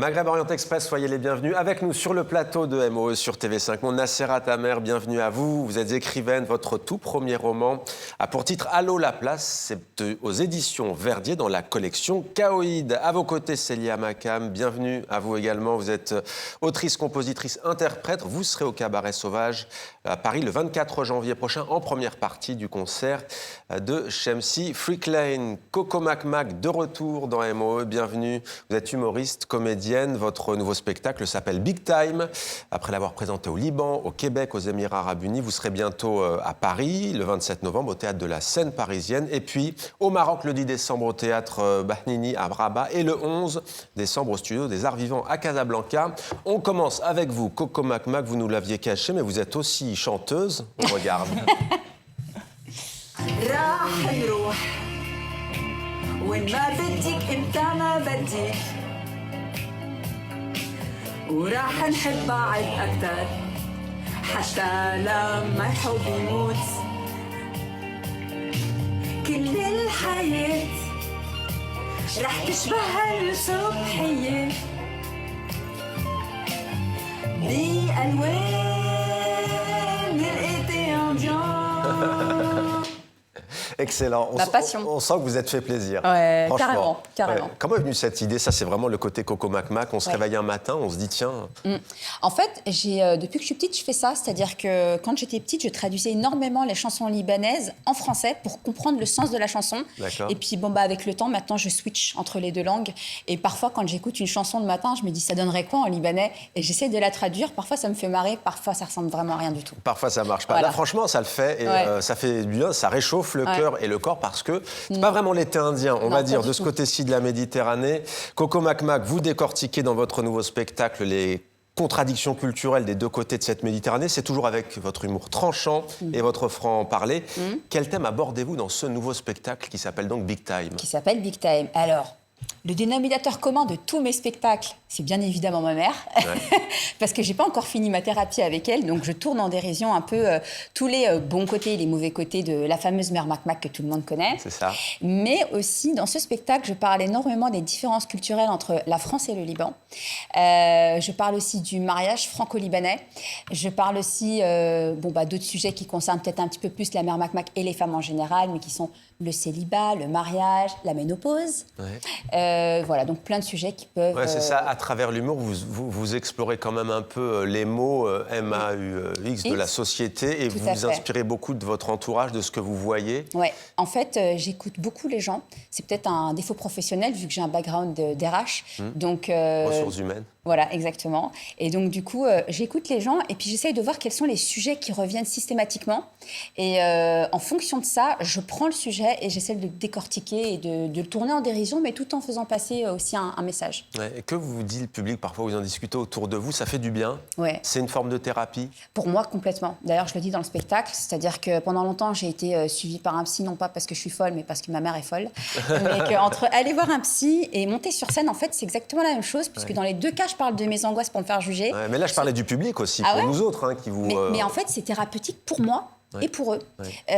Maghreb Orient Express, soyez les bienvenus. Avec nous sur le plateau de MOE sur TV5 Monde, Nassera Tamer, bienvenue à vous. Vous êtes écrivaine, votre tout premier roman a pour titre Allô la place, c'est aux éditions Verdier dans la collection Chaoïde. À vos côtés, Célia Makam, bienvenue à vous également. Vous êtes autrice, compositrice, interprète. Vous serez au Cabaret Sauvage à Paris le 24 janvier prochain en première partie du concert de Shamsi Freak Lane. Coco Mac de retour dans MOE, bienvenue. Vous êtes humoriste, comédienne. Votre nouveau spectacle s'appelle Big Time. Après l'avoir présenté au Liban, au Québec, aux Émirats Arabes Unis, vous serez bientôt à Paris, le 27 novembre, au Théâtre de la Seine parisienne. Et puis au Maroc, le 10 décembre, au Théâtre Bahnini à Rabat. Et le 11 décembre, au Studio des Arts Vivants à Casablanca. On commence avec vous, Coco Mac. Vous nous l'aviez caché, mais vous êtes aussi chanteuse. On regarde. وراح نحب بعض أكتر حتى لما الحب يموت كل الحياة رح تشبه الصبحية بألوان الإيتي أمبيان. Excellent. Ma passion. On sent que vous êtes fait plaisir. Ouais, franchement. carrément. Ouais. Comment est venue cette idée? Ça, c'est vraiment le côté Coco Mac. On se réveille un matin, on se dit tiens. En fait, depuis que je suis petite, je fais ça. C'est-à-dire que quand j'étais petite, je traduisais énormément les chansons libanaises en français pour comprendre le sens de la chanson. D'accord. Et puis, avec le temps, maintenant, je switch entre les deux langues. Et parfois, quand j'écoute une chanson le matin, je me dis ça donnerait quoi en libanais? Et j'essaie de la traduire. Parfois, ça me fait marrer. Parfois, ça ressemble vraiment à rien du tout. Parfois, ça marche pas. Voilà. Là, franchement, ça le fait. Et ça fait du bien. Ça réchauffe le cœur et le corps parce que c'est pas vraiment l'été indien, on va dire, de ce côté-ci de la Méditerranée. Coco Mac, vous décortiquez dans votre nouveau spectacle les contradictions culturelles des deux côtés de cette Méditerranée. C'est toujours avec votre humour tranchant et votre franc-parler. Quel thème abordez-vous dans ce nouveau spectacle qui s'appelle donc Big Time? Qui s'appelle Big Time. Alors, le dénominateur commun de tous mes spectacles, c'est bien évidemment ma mère, parce que j'ai pas encore fini ma thérapie avec elle, donc je tourne en dérision un peu tous les bons côtés et les mauvais côtés de la fameuse mère Mac que tout le monde connaît. C'est ça. Mais aussi, dans ce spectacle, je parle énormément des différences culturelles entre la France et le Liban. Je parle aussi du mariage franco-libanais. Je parle aussi d'autres sujets qui concernent peut-être un petit peu plus la mère Mac et les femmes en général, mais qui sont le célibat, le mariage, la ménopause. Voilà, donc plein de sujets qui peuvent... Ouais, c'est ça. À travers l'humour, vous explorez quand même un peu les mots MAUX de la société et vous vous inspirez beaucoup de votre entourage, de ce que vous voyez. Ouais. En fait, j'écoute beaucoup les gens. C'est peut-être un défaut professionnel vu que j'ai un background d'RH. Donc, ressources humaines. Voilà, exactement. Et donc, du coup, j'écoute les gens et puis j'essaye de voir quels sont les sujets qui reviennent systématiquement. Et en fonction de ça, je prends le sujet et j'essaie de le décortiquer et de le tourner en dérision, mais tout en faisant passer aussi un message. Ouais. Et que vous dit le public? Parfois, vous en discutez autour de vous. Ça fait du bien? Ouais. C'est une forme de thérapie? Pour moi, complètement. D'ailleurs, je le dis dans le spectacle. C'est-à-dire que pendant longtemps, j'ai été suivie par un psy, non pas parce que je suis folle, mais parce que ma mère est folle. Mais qu'entre aller voir un psy et monter sur scène, en fait, c'est exactement la même chose, puisque dans les deux cas, je parle de mes angoisses pour me faire juger. Ouais, mais là, je parlais du public aussi, pour nous autres, qui vous... Mais en fait, c'est thérapeutique pour moi et pour eux.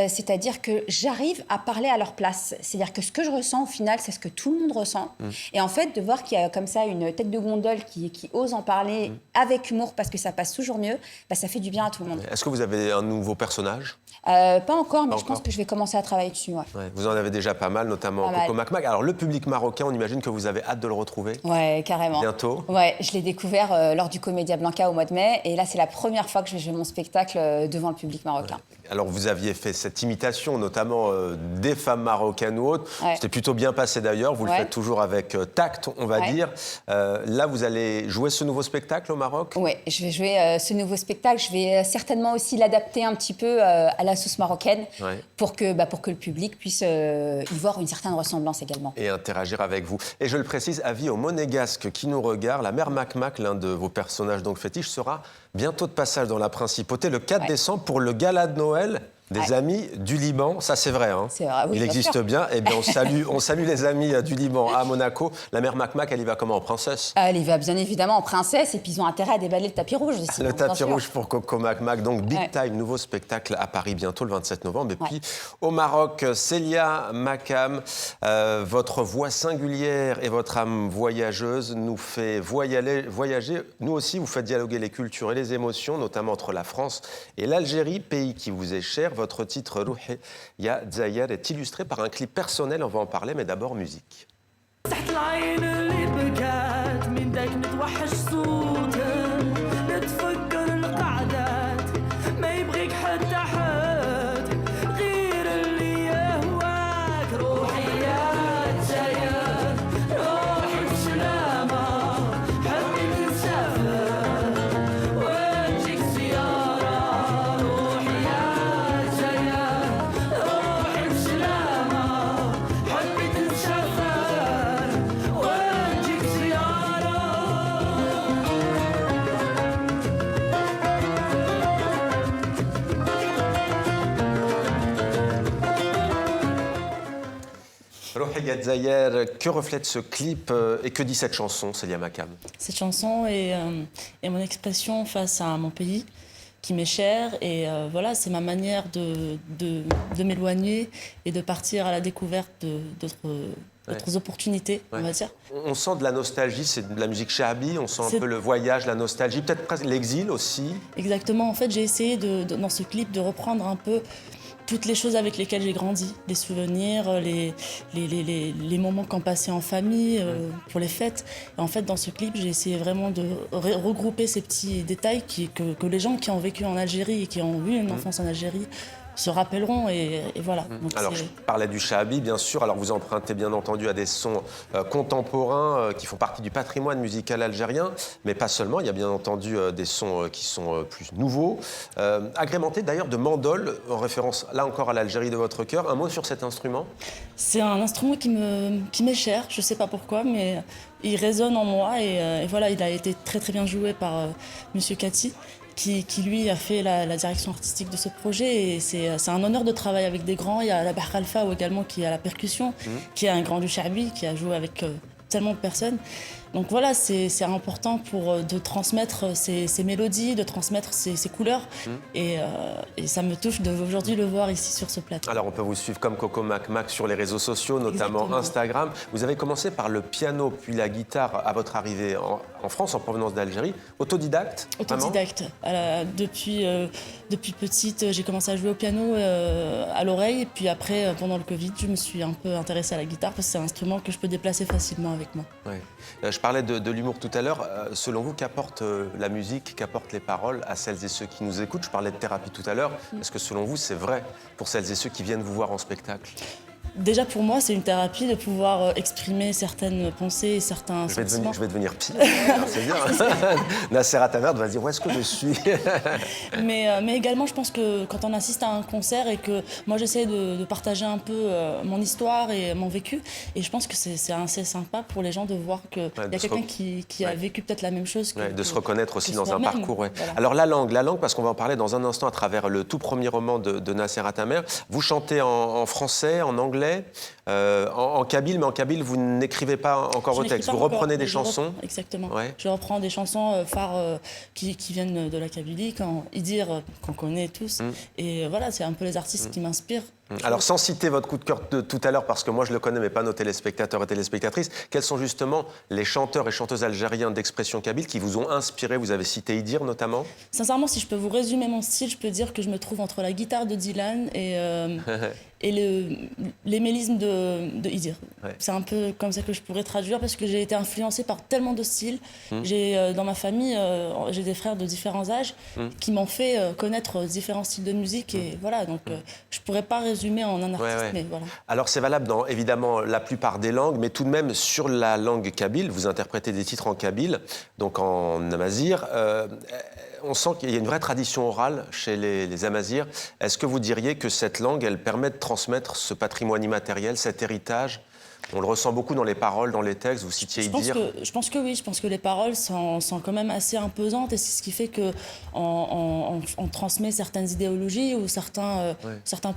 C'est-à-dire que j'arrive à parler à leur place. C'est-à-dire que ce que je ressens, au final, c'est ce que tout le monde ressent. Et en fait, de voir qu'il y a comme ça une tête de gondole qui ose en parler avec humour, parce que ça passe toujours mieux, ça fait du bien à tout le monde. Est-ce que vous avez un nouveau personnage? Pas encore, mais je pense que je vais commencer à travailler dessus. Ouais. Vous en avez déjà pas mal, notamment Coco Mac. Alors, le public marocain, on imagine que vous avez hâte de le retrouver? Ouais, carrément. Bientôt? Ouais, je l'ai découvert lors du Comédia Blanca au mois de mai. Et là, c'est la première fois que je vais jouer mon spectacle devant le public marocain. Alors, vous aviez fait cette imitation, notamment des femmes marocaines ou autres. C'était plutôt bien passé d'ailleurs. Vous le faites toujours avec tact, on va dire. Là, vous allez jouer ce nouveau spectacle au Maroc? Oui, je vais jouer ce nouveau spectacle. Je vais certainement aussi l'adapter un petit peu à la sauce marocaine pour que le public puisse y voir une certaine ressemblance également. Et interagir avec vous. Et je le précise, avis aux monégasques qui nous regardent, la mère Mac, l'un de vos personnages donc fétiches, sera bientôt de passage dans la Principauté le 4 décembre pour le gala de Noël Des amis du Liban, ça c'est vrai. Hein. C'est vrai, oui, il existe sûr. bien. Eh bien, on salue les amis du Liban à Monaco. La mère Makmak, elle y va comment, en princesse? Elle y va bien évidemment en princesse et puis ils ont intérêt à déballer le tapis rouge aussi. Le hein, bien tapis sûr. rouge pour Coco Makmak. Donc, Big Time, nouveau spectacle à Paris bientôt, le 27 novembre. Et puis, au Maroc, Célia Makam, votre voix singulière et votre âme voyageuse nous fait voyager. Nous aussi, vous faites dialoguer les cultures et les émotions, notamment entre la France et l'Algérie, pays qui vous est cher. Votre titre, Rouhi Ya Zayer, est illustré par un clip personnel. On va en parler, mais d'abord, musique. تحت العين اللي بكات من داك نتوحش صوتك نتفكر القعدات ما يبغيك حتى حد غير اللي يهواك روحي يا تزاير روحي بسلامة حبي نسافر وتجيك زيارة روحي يا تزاير روحي بسلامة حبي نسافر Rouhi Ya Zayer, que reflète ce clip et que dit cette chanson, Célia Makam? Cette chanson est mon expression face à mon pays qui m'est cher et voilà, c'est ma manière de m'éloigner et de partir à la découverte d'autres opportunités, on va dire. On sent de la nostalgie, c'est de la musique shahabi, on sent un peu le voyage, la nostalgie, peut-être presque l'exil aussi. Exactement, en fait j'ai essayé dans ce clip de reprendre un peu toutes les choses avec lesquelles j'ai grandi, les souvenirs, les moments qu'on passait en famille, pour les fêtes. Et en fait, dans ce clip, j'ai essayé vraiment de regrouper ces petits détails que les gens qui ont vécu en Algérie et qui ont eu une enfance en Algérie se rappelleront et voilà. Donc alors, je parlais du shahabi, bien sûr. Alors, vous empruntez bien entendu à des sons contemporains qui font partie du patrimoine musical algérien, mais pas seulement. Il y a bien entendu des sons qui sont plus nouveaux, agrémentés d'ailleurs de mandoles, en référence là encore à l'Algérie de votre cœur. Un mot sur cet instrument? C'est un instrument qui m'est cher, je ne sais pas pourquoi, mais il résonne en moi et voilà, il a été très très bien joué par Monsieur Kati. Qui lui a fait la direction artistique de ce projet et c'est un honneur de travailler avec des grands. Il y a la Bahr Alpha également qui est à la percussion, qui est un grand du Shahabi, qui a joué avec tellement de personnes. Donc voilà, c'est important de transmettre ces mélodies, de transmettre ces couleurs. Et ça me touche d'aujourd'hui le voir ici sur ce plateau. Alors on peut vous suivre comme Coco Makmak sur les réseaux sociaux, notamment Exactement. Instagram. Vous avez commencé par le piano puis la guitare à votre arrivée en France, en provenance d'Algérie. Autodidacte? Autodidacte. Depuis petite, j'ai commencé à jouer au piano à l'oreille. Et puis après, pendant le Covid, je me suis un peu intéressée à la guitare parce que c'est un instrument que je peux déplacer facilement avec moi. Ouais. Je parlais de l'humour tout à l'heure. Selon vous, qu'apporte la musique, qu'apportent les paroles à celles et ceux qui nous écoutent? Je parlais de thérapie tout à l'heure. Est-ce que selon vous, c'est vrai pour celles et ceux qui viennent vous voir en spectacle? Déjà pour moi, c'est une thérapie de pouvoir exprimer certaines pensées et certains sentiments. Je vais devenir psy. C'est bien. Nassera Tamer va se dire où est-ce que je suis. Mais également, je pense que quand on assiste à un concert et que moi j'essaie de partager un peu mon histoire et mon vécu, et je pense que c'est assez sympa pour les gens de voir qu'il y a quelqu'un qui a vécu peut-être la même chose. De se reconnaître aussi dans un parcours. Ouais. Voilà. Alors la langue, parce qu'on va en parler dans un instant à travers le tout premier roman de Nassera Tamer. Vous chantez en français, en anglais, en kabyle, mais en kabyle, vous n'écrivez pas encore vos textes. Vous reprenez des chansons. Exactement. Ouais. Je reprends des chansons phares qui viennent de la Kabylie, Idir, qu'on connaît tous. Et voilà, c'est un peu les artistes qui m'inspirent. Alors, sans citer votre coup de cœur de tout à l'heure, parce que moi je le connais, mais pas nos téléspectateurs et téléspectatrices, quels sont justement les chanteurs et chanteuses algériens d'expression kabyle qui vous ont inspiré? Vous avez cité Idir notamment. Sincèrement, si je peux vous résumer mon style, je peux dire que je me trouve entre la guitare de Dylan et l'émélisme de Idir. Ouais. C'est un peu comme ça que je pourrais traduire parce que j'ai été influencée par tellement de styles. J'ai dans ma famille, j'ai des frères de différents âges qui m'ont fait connaître différents styles de musique et voilà. Donc je pourrais pas résumer en un artiste, mais voilà. Alors c'est valable dans évidemment la plupart des langues, mais tout de même sur la langue kabyle, vous interprétez des titres en kabyle, donc en amazigh. On sent qu'il y a une vraie tradition orale chez les Amazirs. Est-ce que vous diriez que cette langue, elle permet de transmettre ce patrimoine immatériel, cet héritage On le ressent beaucoup dans les paroles, dans les textes, vous citiez Je pense Idir. je pense que oui, je pense que les paroles sont quand même assez imposantes et c'est ce qui fait qu'on transmet certaines idéologies ou certains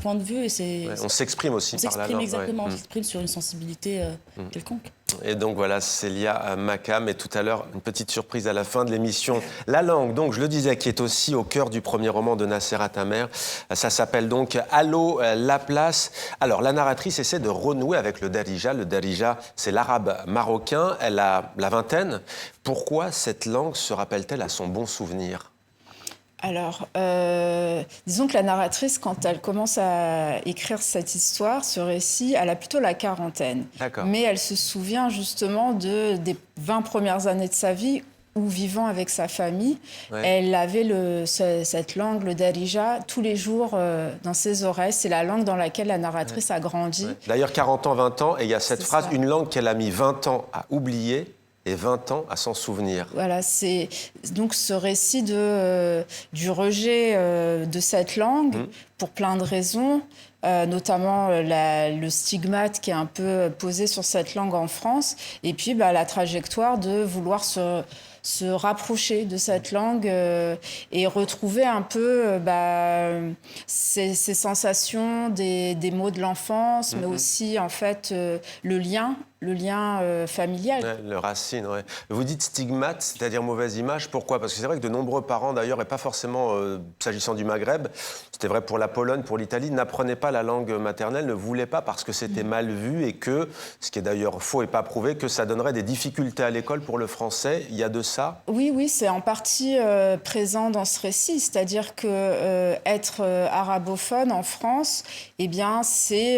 points de vue. Et On s'exprime aussi on par la s'exprime langue. exactement, ouais. on s'exprime sur une sensibilité quelconque. Et donc voilà, Célia Makam. Et tout à l'heure, une petite surprise à la fin de l'émission. La langue, donc je le disais, qui est aussi au cœur du premier roman de Nasserat Amer. Ça s'appelle donc Allô la place. Alors la narratrice essaie de renouer avec le darija. Le darija, c'est l'arabe marocain. Elle a la vingtaine. Pourquoi cette langue se rappelle-t-elle à son bon souvenir ? Alors, disons que la narratrice, quand elle commence à écrire cette histoire, ce récit, elle a plutôt la quarantaine. D'accord. Mais elle se souvient justement des 20 premières années de sa vie où, vivant avec sa famille, elle avait cette langue, le darija, tous les jours dans ses oreilles. C'est la langue dans laquelle la narratrice a grandi. Ouais. D'ailleurs, 40 ans, 20 ans, et il y a cette C'est phrase, ça. une langue qu'elle a mis 20 ans à oublier et 20 ans à s'en souvenir. Voilà, c'est donc ce récit du rejet de cette langue pour plein de raisons, notamment le stigmate qui est un peu posé sur cette langue en France, et puis la trajectoire de vouloir se rapprocher de cette langue et retrouver un peu ces sensations des mots de l'enfance, mais aussi en fait le lien familial. Ouais, le racine, ouais. Vous dites stigmate, c'est-à-dire mauvaise image. Pourquoi ? Parce que c'est vrai que de nombreux parents, d'ailleurs, et pas forcément s'agissant du Maghreb, c'était vrai pour la Pologne, pour l'Italie, n'apprenaient pas la langue maternelle, ne voulaient pas parce que c'était mal vu et que, ce qui est d'ailleurs faux et pas prouvé, que ça donnerait des difficultés à l'école pour le français. Il y a de ça ? Oui, c'est en partie présent dans ce récit. C'est-à-dire que être arabophone en France, eh bien, c'est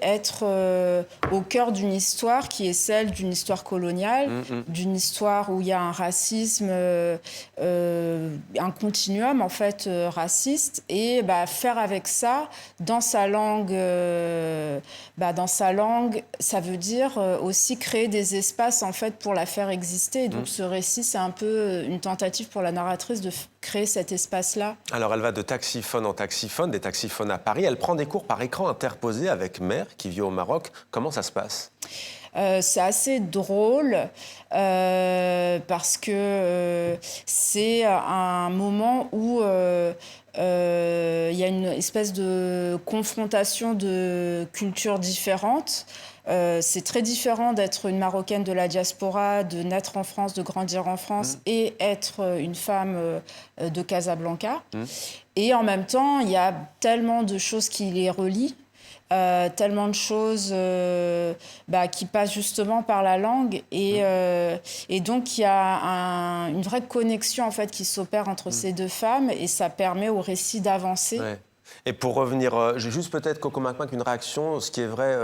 être au cœur d'une histoire qui est celle d'une histoire coloniale, d'une histoire où il y a un racisme, un continuum en fait raciste, et faire avec ça dans sa langue, ça veut dire aussi créer des espaces en fait pour la faire exister. Et donc ce récit, c'est un peu une tentative pour la narratrice de créer cet espace-là. Alors, elle va de taxiphone en taxiphone, des taxiphones à Paris. Elle prend des cours par écran interposé avec Mère, qui vit au Maroc. Comment ça se passe ? C'est assez drôle parce que c'est un moment où il y a une espèce de confrontation de cultures différentes. C'est très différent d'être une Marocaine de la diaspora, de naître en France, de grandir en France et être une femme de Casablanca. Et en même temps, il y a tellement de choses qui les relient. Tellement de choses qui passent justement par la langue et donc il y a une vraie connexion en fait qui s'opère entre ces deux femmes et ça permet au récit d'avancer. Ouais. Et pour revenir, j'ai juste peut-être, Coco Macmac, une réaction, ce qui est vrai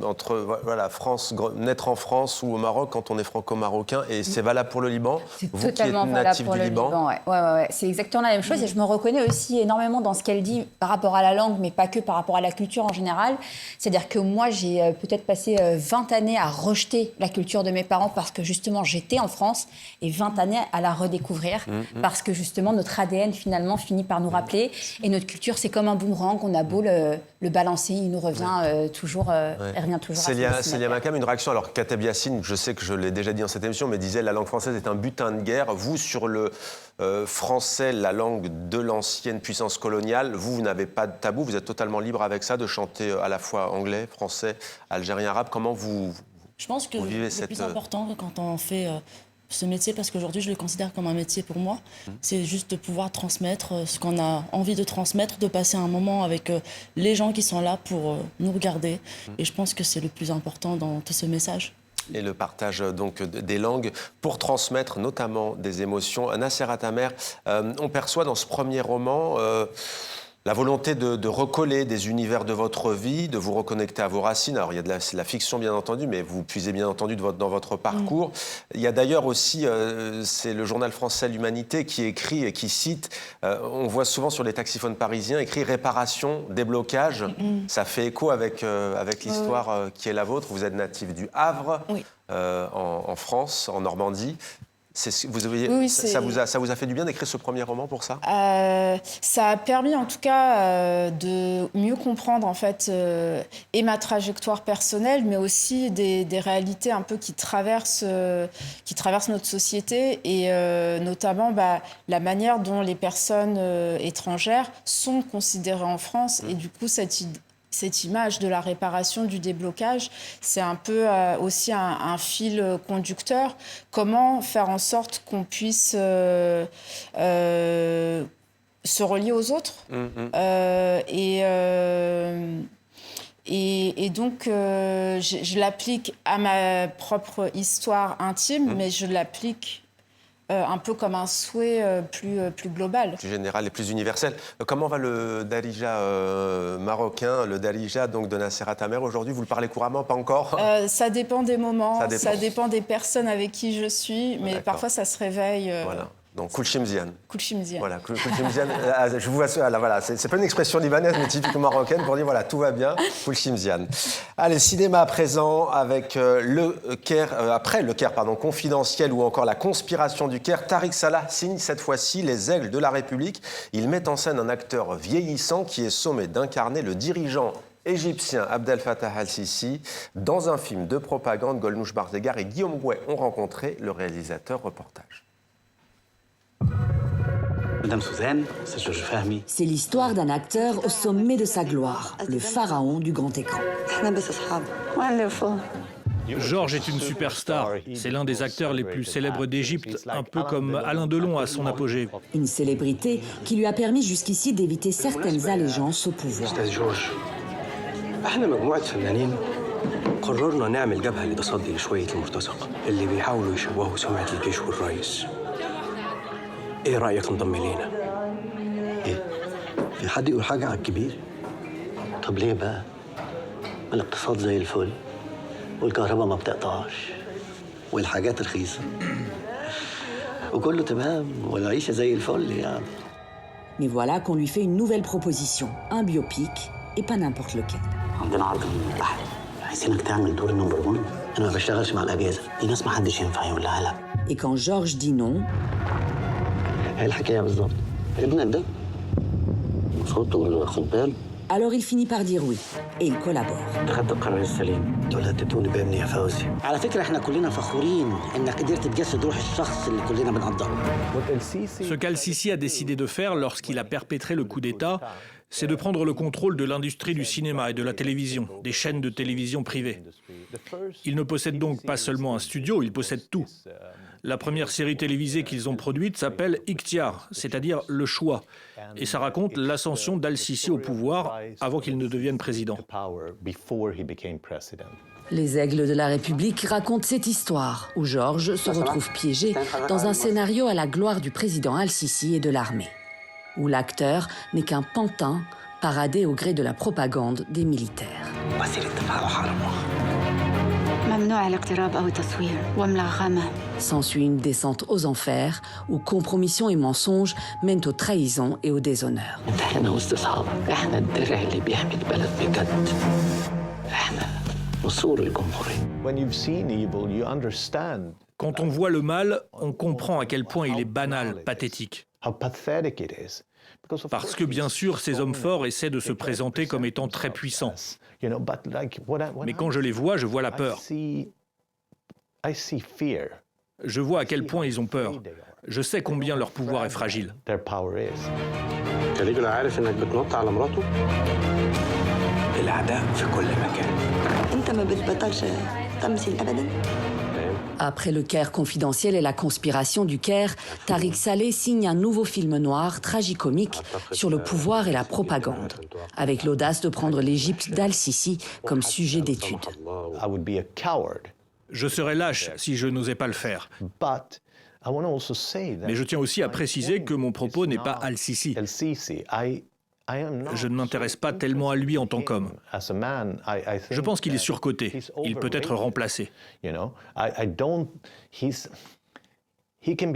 entre France, naître en France ou au Maroc quand on est franco-marocain, et c'est valable pour le Liban. C'est Vous totalement qui êtes valable natif pour du le Liban. Ouais. C'est exactement la même chose et je me reconnais aussi énormément dans ce qu'elle dit par rapport à la langue, mais pas que par rapport à la culture en général. C'est-à-dire que moi, j'ai peut-être passé 20 années à rejeter la culture de mes parents parce que justement, j'étais en France et 20 années à la redécouvrir parce que justement, notre ADN finalement finit par nous rappeler et notre culture, c'est comme un boomerang, on a beau le balancer, il nous revient toujours, il revient toujours à Célia Makam, une réaction. Alors, Kateb Yassine, je sais que je l'ai déjà dit dans cette émission, mais disait la langue française est un butin de guerre. Vous, sur le français, la langue de l'ancienne puissance coloniale, vous n'avez pas de tabou, vous êtes totalement libre avec ça, de chanter à la fois anglais, français, algérien, arabe. Comment vous Je pense que vivez le cette... plus important quand on fait ce métier, parce qu'aujourd'hui je le considère comme un métier pour moi, c'est juste de pouvoir transmettre ce qu'on a envie de transmettre, de passer un moment avec les gens qui sont là pour nous regarder. Et je pense que c'est le plus important dans tout ce message. Et le partage donc des langues pour transmettre notamment des émotions. Nasserat Amer, on perçoit dans ce premier roman la volonté de recoller des univers de votre vie, de vous reconnecter à vos racines. Alors, il y a de la fiction, bien entendu, mais vous puisez bien entendu dans votre parcours. Il y a d'ailleurs aussi, c'est le journal français L'Humanité qui écrit et qui cite, on voit souvent sur les taxiphones parisiens, écrit « réparation, déblocage ». Ça fait écho avec l'histoire qui est la vôtre. Vous êtes natif du Havre, en France, en Normandie. Ça vous a fait du bien d'écrire ce premier roman pour ça? Ça a permis en tout cas de mieux comprendre en fait et ma trajectoire personnelle, mais aussi des réalités un peu qui traversent notre société et notamment la manière dont les personnes étrangères sont considérées en France. Et du coup, cette image de la réparation, du déblocage, c'est un peu aussi un fil conducteur. Comment faire en sorte qu'on puisse se relier aux autres et donc, je l'applique à ma propre histoire intime, mais je l'applique un peu comme un souhait plus global. Plus général et plus universel. Comment va le darija marocain, le darija donc de Nasserat Tamer aujourd'hui? Vous le parlez couramment, pas encore? Ça dépend des moments, ça dépend des personnes avec qui je suis, mais parfois ça se réveille. Voilà. Donc, Kulchimzian. Kulchimzian. Voilà, Kulchimzian. Je vous vois, voilà, c'est pas une expression libanaise, mais typiquement marocaine pour dire voilà, tout va bien. Kulchimzian. Allez, cinéma à présent avec après le Caire confidentiel ou encore La conspiration du Caire. Tariq Salah signe cette fois-ci Les Aigles de la République. Il met en scène un acteur vieillissant qui est sommé d'incarner le dirigeant égyptien Abdel Fattah al-Sisi. Dans un film de propagande, Golnouch Barzegar et Guillaume Gouet ont rencontré le réalisateur. Reportage. Madame Suzanne, c'est Georges Fahmy. C'est l'histoire d'un acteur au sommet de sa gloire, le pharaon du grand écran. Georges est une superstar. C'est l'un des acteurs les plus célèbres d'Égypte, un peu comme Alain Delon à son apogée. Une célébrité qui lui a permis jusqu'ici d'éviter certaines allégeances au pouvoir. قررنا نعمل جبهة لتصدي لشوية المرتزقة اللي بيحاولوا يشوهوا سمعة الجيش والرئيس. ايه رأيك نضم لينا؟ ايه؟ في حد يقول حاجة على الكبير؟ طب ليه بقى؟ الاقتصاد زي الفل والكهرباء ما بتقطعش والحاجات رخيصة وكله تمام والعيشة زي الفل يعني. Mais voilà qu'on lui fait une nouvelle proposition, un biopic, et pas n'importe lequel. عندنا عرض من البحر عايزينك تعمل دور النمبر 1. انا ما بشتغلش مع الاجازه دي ناس ما حدش ينفع يقول لها لا. Et quand Georges dit non, هي الحكايه بالظبط ابنك ده المفروض تقول له خد بالك. Alors il finit par dire oui, et il collabore. خدت القرار السليم دول هتتوني بابني يا فوزي. على فكره احنا كلنا فخورين انك قدرت تجسد روح الشخص اللي كلنا بنقدره. Ce qu'Al-Sisi a décidé de faire lorsqu'il a perpétré le coup d'État, c'est de prendre le contrôle de l'industrie du cinéma et de la télévision, des chaînes de télévision privées. Il ne possède donc pas seulement un studio, il possède tout. La première série télévisée qu'ils ont produite s'appelle Ikhtiar, c'est-à-dire le choix. Et ça raconte l'ascension d'Al-Sisi au pouvoir avant qu'il ne devienne président. Les Aigles de la République racontent cette histoire où Georges se retrouve piégé dans un scénario à la gloire du président Al-Sisi et de l'armée, où l'acteur n'est qu'un pantin paradé au gré de la propagande des militaires. S'ensuit une descente aux enfers où compromission et mensonges mènent aux trahisons et au déshonneur. Quand on voit le mal, on comprend à quel point il est banal, pathétique. Parce que bien sûr, ces hommes forts essaient de se présenter comme étant très puissants. Mais quand je les vois, je vois la peur. Je vois à quel point ils ont peur. Je sais combien leur pouvoir est fragile. Après le Caire confidentiel et la conspiration du Caire, Tariq Saleh signe un nouveau film noir tragicomique sur le pouvoir et la propagande, avec l'audace de prendre l'Égypte d'Al-Sisi comme sujet d'étude. Je serais lâche si je n'osais pas le faire. Mais je tiens aussi à préciser que mon propos n'est pas Al-Sisi. Je ne m'intéresse pas tellement à lui en tant qu'homme. Je pense qu'il est surcoté. Il peut être remplacé.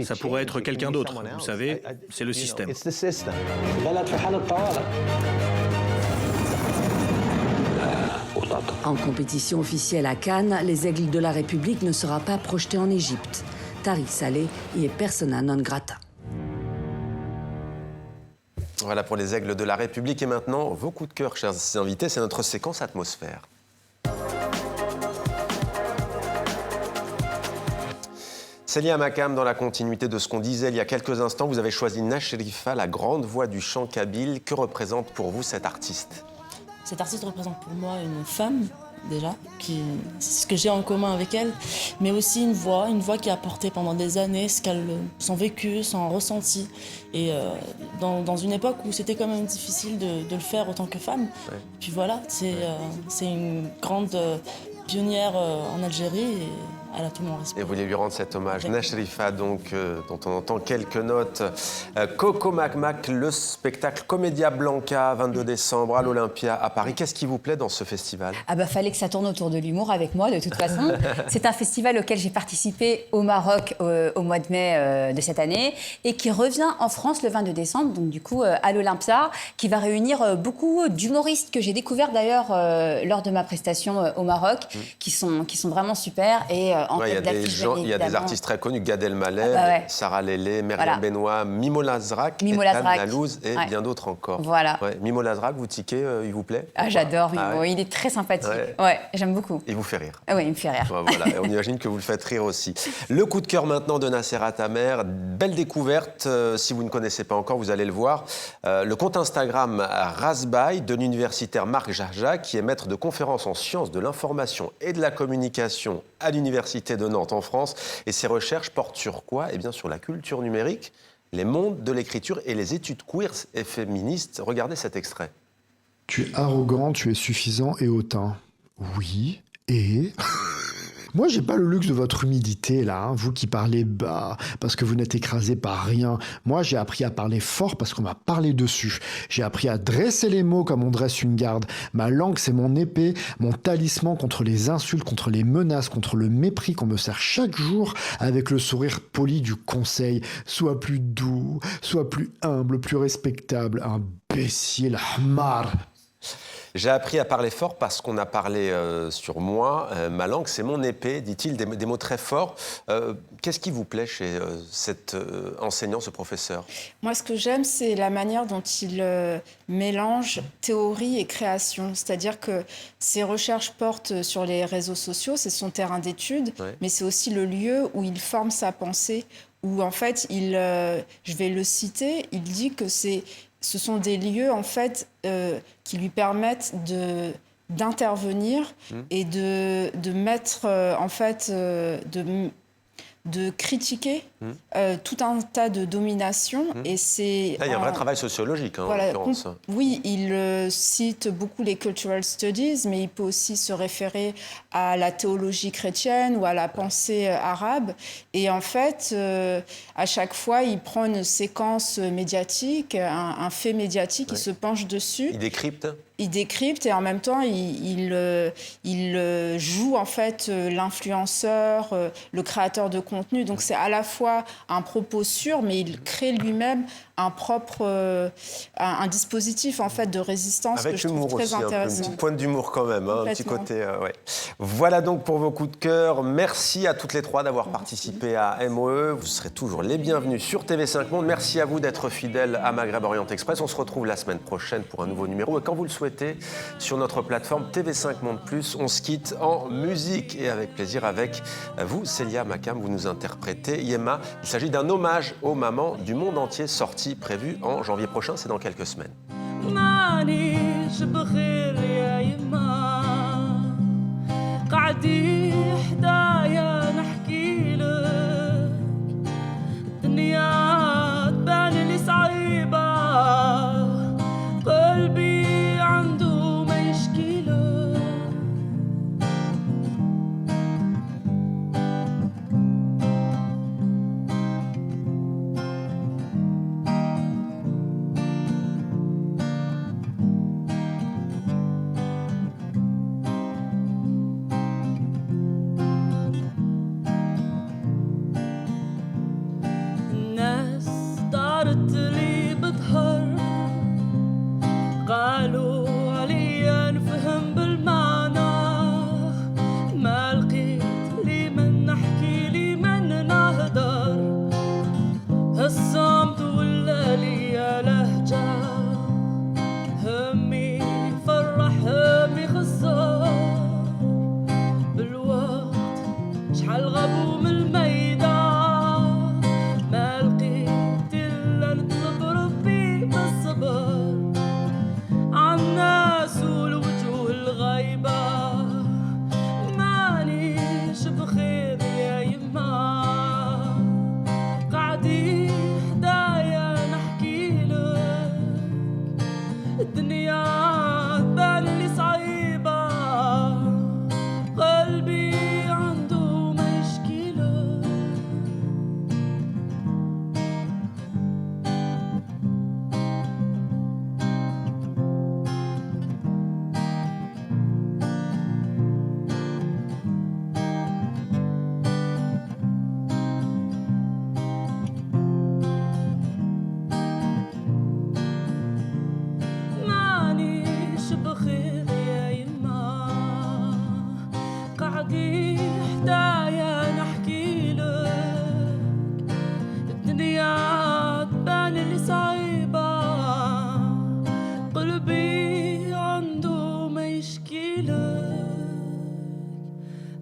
Ça pourrait être quelqu'un d'autre. Vous savez, c'est le système. En compétition officielle à Cannes, Les Aigles de la République ne sera pas projeté en Égypte. tari salé et persona non grata. Voilà pour les aigles de la République. Et maintenant, vos coups de cœur, chers invités, c'est notre séquence atmosphère. Célia Makam, dans la continuité de ce qu'on disait il y a quelques instants, vous avez choisi Nachrifa, la grande voix du chant kabyle. Que représente pour vous cet artiste ? Cet artiste représente pour moi une femme, déjà, c'est ce que j'ai en commun avec elle, mais aussi une voix qui a porté pendant des années son vécu, son ressenti. Et dans une époque où c'était quand même difficile de le faire autant que femme. Ouais. Et puis voilà, c'est une grande pionnière en Algérie. Et elle a tout mon respect. Et vous voulez lui rendre cet hommage. Ouais. Nachrifa, donc, dont on entend quelques notes. Coco Mac Mac, le spectacle Comédia Blanca, 22 décembre, à l'Olympia, à Paris. Qu'est-ce qui vous plaît dans ce festival ? Ah bah, fallait que ça tourne autour de l'humour avec moi, de toute façon. C'est un festival auquel j'ai participé au Maroc au mois de mai de cette année et qui revient en France le 22 décembre, donc du coup à l'Olympia, qui va réunir beaucoup d'humoristes que j'ai découverts d'ailleurs lors de ma prestation au Maroc, qui sont vraiment super. Et il y a des artistes très connus, Gad Elmaleh, Sarah Lélé, Myriam Benoît, Mimo Lazrak, Ethan Nalouz et bien d'autres encore. Voilà. Ouais. Mimo Lazrak, vous tiquez, il vous plaît ? Ah, j'adore Mimo, il est très sympathique. Ouais, j'aime beaucoup. Il vous fait rire ? Oui, il me fait rire. Voilà, et on imagine que vous le faites rire aussi. Le coup de cœur maintenant de Nasserat Amer, belle découverte, si vous ne connaissez pas encore, vous allez le voir. Le compte Instagram Razbaï de l'universitaire Marc Jarja, qui est maître de conférences en sciences de l'information et de la communication à l'Université de Nantes en France. Et ses recherches portent sur quoi ? Eh bien, sur la culture numérique, les mondes de l'écriture et les études queer et féministes. Regardez cet extrait. Tu es arrogant, tu es suffisant et hautain. Oui, et... Moi, j'ai pas le luxe de votre humilité, là, hein, vous qui parlez bas, parce que vous n'êtes écrasé par rien. Moi, j'ai appris à parler fort parce qu'on m'a parlé dessus. J'ai appris à dresser les mots comme on dresse une garde. Ma langue, c'est mon épée, mon talisman contre les insultes, contre les menaces, contre le mépris qu'on me sert chaque jour avec le sourire poli du conseil. Sois plus doux, sois plus humble, plus respectable. Imbécile, hamar. J'ai appris à parler fort parce qu'on a parlé sur moi. Ma langue, c'est mon épée, dit-il, des mots très forts. Qu'est-ce qui vous plaît chez cet enseignant, ce professeur ? Moi, ce que j'aime, c'est la manière dont il mélange théorie et création. C'est-à-dire que ses recherches portent sur les réseaux sociaux, c'est son terrain d'étude, mais c'est aussi le lieu où il forme sa pensée, où en fait, je vais le citer, il dit que ce sont des lieux, en fait, qui lui permettent d'intervenir et de mettre, en fait, de critiquer tout un tas de dominations. Et c'est... Là, il y a un vrai travail sociologique, en l'occurrence. Oui, il cite beaucoup les cultural studies, mais il peut aussi se référer à la théologie chrétienne ou à la pensée arabe. Et en fait, à chaque fois, il prend une séquence médiatique, un fait médiatique, il se penche dessus. Il décrypte et en même temps, il joue en fait l'influenceur, le créateur de contenu. Donc c'est à la fois un propos sûr, mais il crée lui-même un dispositif en fait de résistance que je trouve très intéressant. Une petite pointe d'humour quand même, un petit côté. Voilà donc pour vos coups de cœur. Merci à toutes les trois d'avoir participé à MOE. Vous serez toujours les bienvenus sur TV5 Monde. Merci à vous d'être fidèles à Maghreb Orient Express. On se retrouve la semaine prochaine pour un nouveau numéro. Et quand vous le souhaitez, sur notre plateforme TV5 Monde Plus, on se quitte en musique et avec plaisir avec vous, Célia Makam. Vous nous interprétez Yema. Il s'agit d'un hommage aux mamans du monde entier sorti prévu en janvier prochain, c'est dans quelques semaines.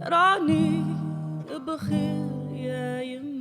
راني بخير يا يما